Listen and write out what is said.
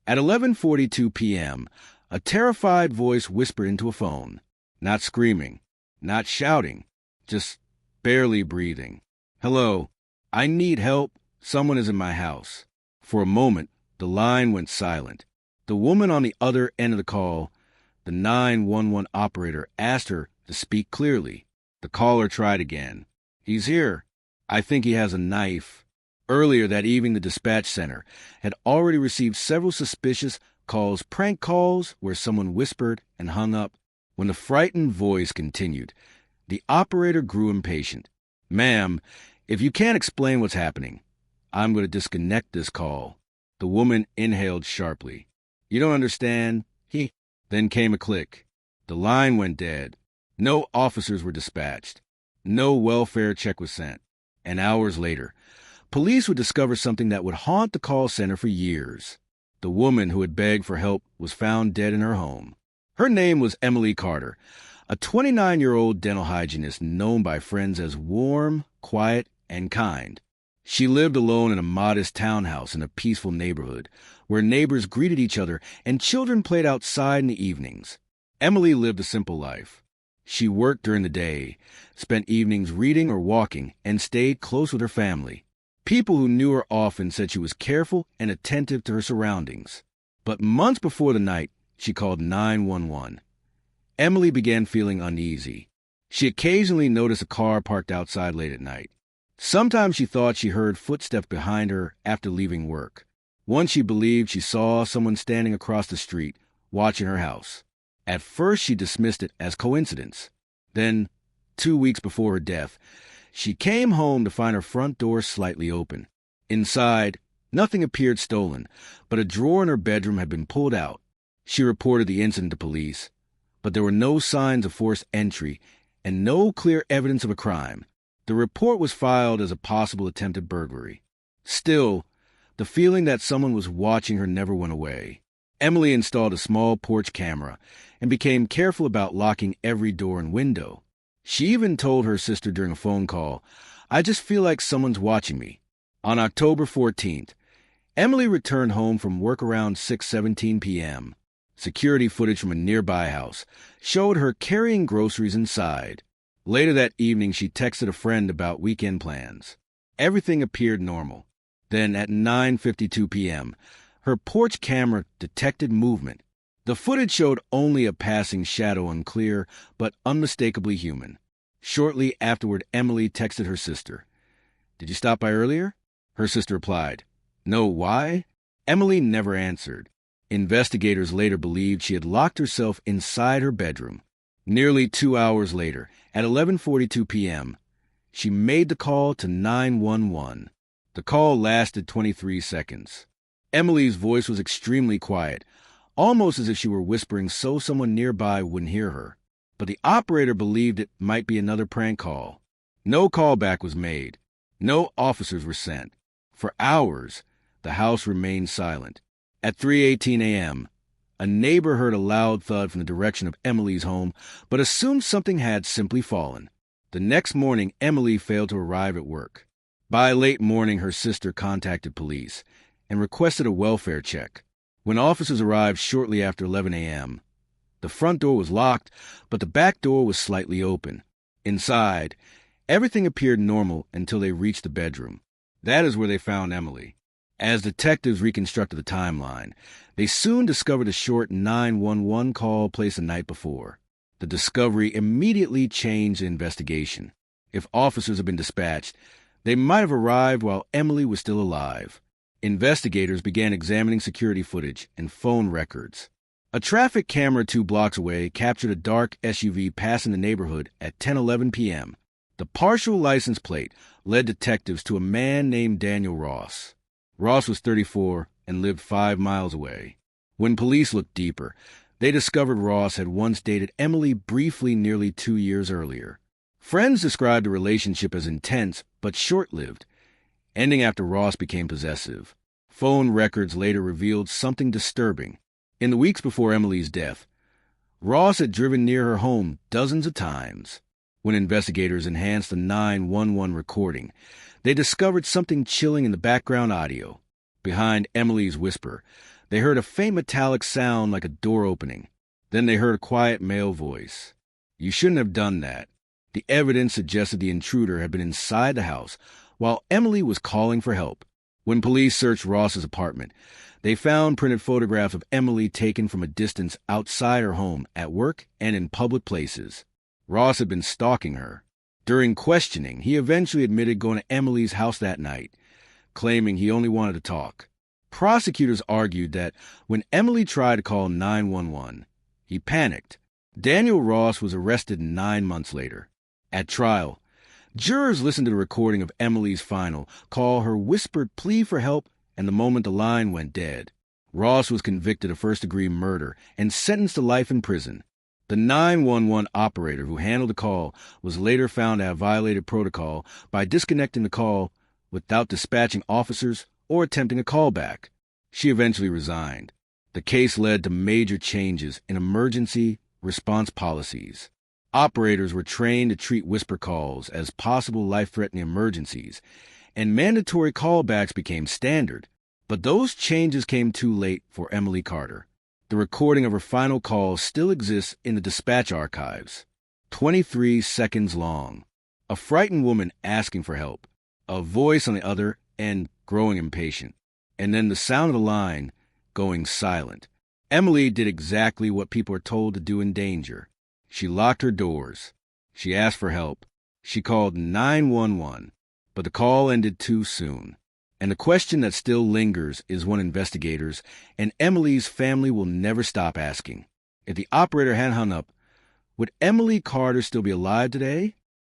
At 11:42 p.m., a terrified voice whispered into a phone. Not screaming, not shouting, just barely breathing. "Hello, I need help. Someone is in my house." For a moment, the line went silent. The woman on the other end of the call, the 911 operator, asked her to speak clearly. The caller tried again. "He's here. I think he has a knife." Earlier that evening, the dispatch center had already received several suspicious prank calls, where someone whispered and hung up. When the frightened voice continued, the operator grew impatient. "Ma'am, if you can't explain what's happening, I'm going to disconnect this call." The woman inhaled sharply. "You don't understand." Then came a click. The line went dead. No officers were dispatched. No welfare check was sent. And hours later, police would discover something that would haunt the call center for years. The woman who had begged for help was found dead in her home. Her name was Emily Carter, a 29-year-old dental hygienist known by friends as warm, quiet, and kind. She lived alone in a modest townhouse in a peaceful neighborhood, where neighbors greeted each other and children played outside in the evenings. Emily lived a simple life. She worked during the day, spent evenings reading or walking, and stayed close with her family. People who knew her often said she was careful and attentive to her surroundings. But months before the night, she called 911. Emily began feeling uneasy. She occasionally noticed a car parked outside late at night. Sometimes she thought she heard footsteps behind her after leaving work. Once she believed she saw someone standing across the street, watching her house. At first, she dismissed it as coincidence. Then, 2 weeks before her death, she came home to find her front door slightly open. Inside, nothing appeared stolen, but a drawer in her bedroom had been pulled out. She reported the incident to police, but there were no signs of forced entry and no clear evidence of a crime. The report was filed as a possible attempted burglary. Still, the feeling that someone was watching her never went away. Emily installed a small porch camera and became careful about locking every door and window. She even told her sister during a phone call, "I just feel like someone's watching me." On October 14th, Emily returned home from work around 6:17 p.m. Security footage from a nearby house showed her carrying groceries inside. Later that evening, she texted a friend about weekend plans. Everything appeared normal. Then at 9:52 p.m., her porch camera detected movement. The footage showed only a passing shadow, unclear, but unmistakably human. Shortly afterward, Emily texted her sister. "Did you stop by earlier?" Her sister replied, "No, why?" Emily never answered. Investigators later believed she had locked herself inside her bedroom. Nearly 2 hours later, at 11:42 p.m., she made the call to 911. The call lasted 23 seconds. Emily's voice was extremely quiet, almost as if she were whispering so someone nearby wouldn't hear her. But the operator believed it might be another prank call. No callback was made. No officers were sent. For hours, the house remained silent. At 3:18 a.m., a neighbor heard a loud thud from the direction of Emily's home, but assumed something had simply fallen. The next morning, Emily failed to arrive at work. By late morning, her sister contacted police and requested a welfare check. When officers arrived shortly after 11 a.m., the front door was locked, but the back door was slightly open. Inside, everything appeared normal until they reached the bedroom. That is where they found Emily. As detectives reconstructed the timeline, they soon discovered a short 911 call placed the night before. The discovery immediately changed the investigation. If officers had been dispatched, they might have arrived while Emily was still alive. Investigators began examining security footage and phone records. A traffic camera 2 blocks away captured a dark SUV passing the neighborhood at 10:11 p.m. The partial license plate led detectives to a man named Daniel Ross. Ross was 34 and lived 5 miles away. When police looked deeper, they discovered Ross had once dated Emily briefly nearly 2 years earlier. Friends described the relationship as intense but short-lived, ending after Ross became possessive. Phone records later revealed something disturbing. In the weeks before Emily's death, Ross had driven near her home dozens of times. When investigators enhanced the 911 recording, they discovered something chilling in the background audio. Behind Emily's whisper, They heard a faint metallic sound like a door opening. Then they heard a quiet male voice. "You shouldn't have done that." The evidence suggested the intruder had been inside the house while Emily was calling for help. When police searched Ross's apartment, they found printed photographs of Emily taken from a distance outside her home, at work, and in public places. Ross had been stalking her. During questioning, he eventually admitted going to Emily's house that night, claiming he only wanted to talk. Prosecutors argued that when Emily tried to call 911, he panicked. Daniel Ross was arrested 9 months later. At trial, jurors listened to the recording of Emily's final call, her whispered plea for help, and the moment the line went dead. Ross was convicted of first-degree murder and sentenced to life in prison. The 911 operator who handled the call was later found to have violated protocol by disconnecting the call without dispatching officers or attempting a callback. She eventually resigned. The case led to major changes in emergency response policies. Operators were trained to treat whisper calls as possible life-threatening emergencies, and mandatory callbacks became standard. But those changes came too late for Emily Carter. The recording of her final call still exists in the dispatch archives. 23 seconds long. A frightened woman asking for help, a voice on the other end growing impatient, and then the sound of the line going silent. Emily did exactly what people are told to do in danger. She locked her doors. She asked for help. She called 911, but the call ended too soon. And the question that still lingers is one investigators and Emily's family will never stop asking. If the operator had hung up, would Emily Carter still be alive today?